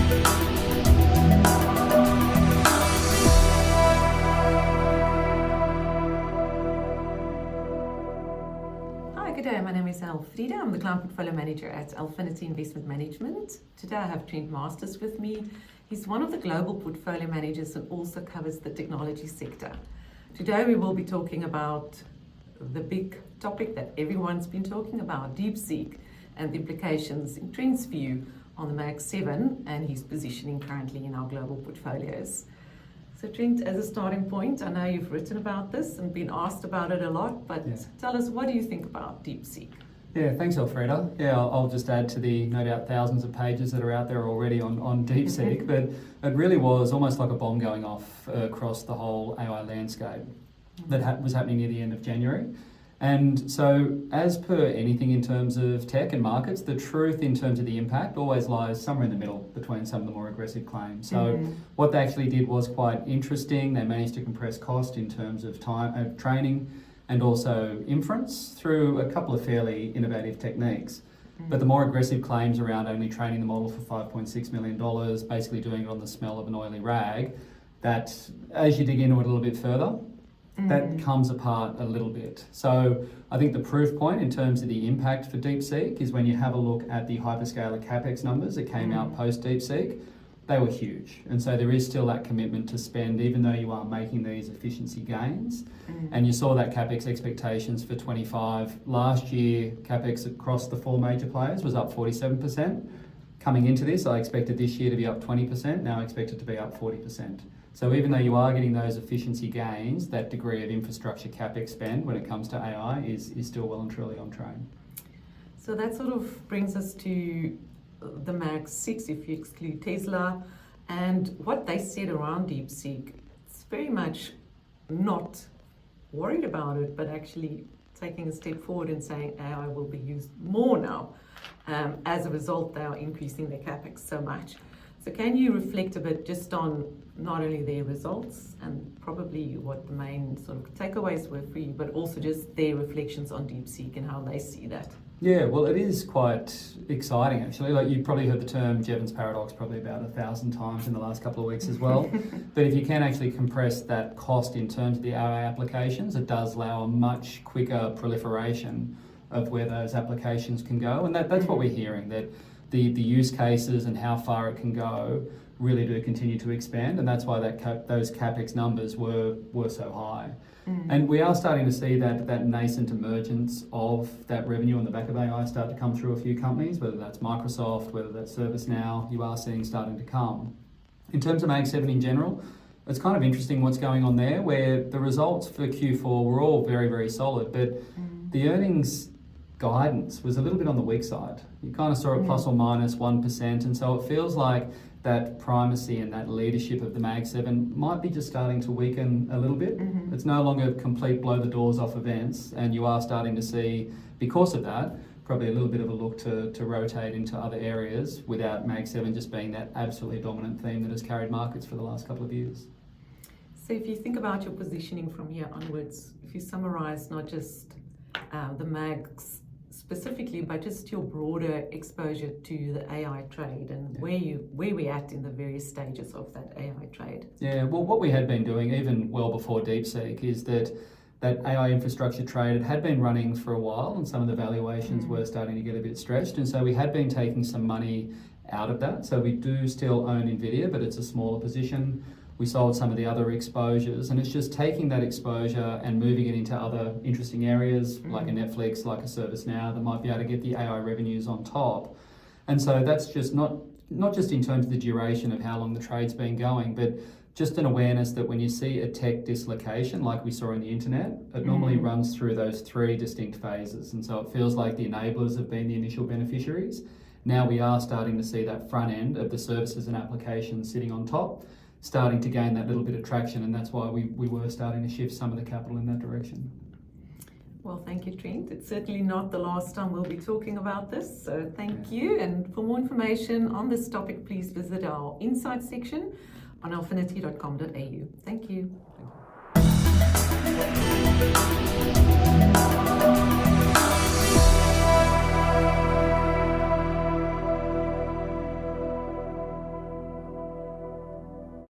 Good day, my name is Elfreda. I'm the Client Portfolio Manager at Alphinity Investment Management. Today I have Trent with me. He's one of the global portfolio managers and also covers the technology sector. Today we will be talking about the big topic that everyone's been talking about, DeepSeek, and the implications in Trent's view on the Mag 7 and his positioning currently in our global portfolios. So Trent, as a starting point, I know you've written about this and been asked about it a lot, but tell us, what do you think about DeepSeek? Yeah, thanks Elfreda. Yeah, I'll just add to the no doubt thousands of pages that are out there already on DeepSeek, but it really was almost like a bomb going off across the whole AI landscape that was happening near the end of January. And so, as per anything in terms of tech and markets, the truth in terms of the impact always lies somewhere in the middle between some of the more aggressive claims. So what they actually did was quite interesting. They managed to compress cost in terms of time, training, and also inference through a couple of fairly innovative techniques. But the more aggressive claims around only training the model for $5.6 million, basically doing it on the smell of an oily rag, that as you dig into it a little bit further, that comes apart a little bit. So I think the proof point in terms of the impact for DeepSeek is when you have a look at the hyperscaler CapEx numbers that came out post DeepSeek, they were huge. And so there is still that commitment to spend, even though you are making these efficiency gains. And you saw that CapEx expectations for 25. Last year, CapEx across the four major players was up 47%. Coming into this, I expected this year to be up 20%, now I expect it to be up 40%. So even though you are getting those efficiency gains, that degree of infrastructure CapEx spend when it comes to AI is still well and truly on train. So that sort of brings us to the Mag 6, if you exclude Tesla, and what they said around DeepSeek. It's very much not worried about it, but actually taking a step forward and saying AI will be used more now. As a result, they are increasing their CapEx so much. So can you reflect a bit just on not only their results and probably what the main sort of takeaways were for you, but also just their reflections on DeepSeek and how they see that? Yeah, well, it is quite exciting actually. Like, you've probably heard the term Jevons paradox probably about 1,000 times in the last couple of weeks as well. But if you can actually compress that cost in terms of the AI applications, it does allow a much quicker proliferation of where those applications can go. And that's what we're hearing, that the use cases and how far it can go really do continue to expand, and that's why those CapEx numbers were so high. And we are starting to see that nascent emergence of that revenue on the back of AI start to come through a few companies, whether that's Microsoft, whether that's ServiceNow, you are seeing starting to come. In terms of Mag 7 in general, it's kind of interesting what's going on there, where the results for Q4 were all very, very solid, but the earnings guidance was a little bit on the weak side. You kind of saw it plus or minus 1%, and so it feels like that primacy and that leadership of the Mag 7 might be just starting to weaken a little bit. It's no longer complete blow the doors off events, and you are starting to see, because of that, probably a little bit of a look to rotate into other areas without Mag 7 just being that absolutely dominant theme that has carried markets for the last couple of years. So if you think about your positioning from here onwards, if you summarize not just the Mags specifically, but just your broader exposure to the AI trade and where we're at in the various stages of that AI trade. Yeah, well, what we had been doing even well before DeepSeek is that AI infrastructure trade, it had been running for a while, and some of the valuations were starting to get a bit stretched, and so we had been taking some money out of that. So we do still own NVIDIA, but it's a smaller position. We sold some of the other exposures, and it's just taking that exposure and moving it into other interesting areas like a Netflix, like a ServiceNow, that might be able to get the AI revenues on top. And so that's just not just in terms of the duration of how long the trade's been going, but just an awareness that when you see a tech dislocation like we saw in the internet, it normally runs through those three distinct phases. And so it feels like the enablers have been the initial beneficiaries. Now we are starting to see that front end of the services and applications sitting on top, starting to gain that little bit of traction, and that's why we were starting to shift some of the capital in that direction. Well, thank you, Trent. It's certainly not the last time we'll be talking about this, so thank you. And for more information on this topic, please visit our insights section on alphinity.com.au. Thank you.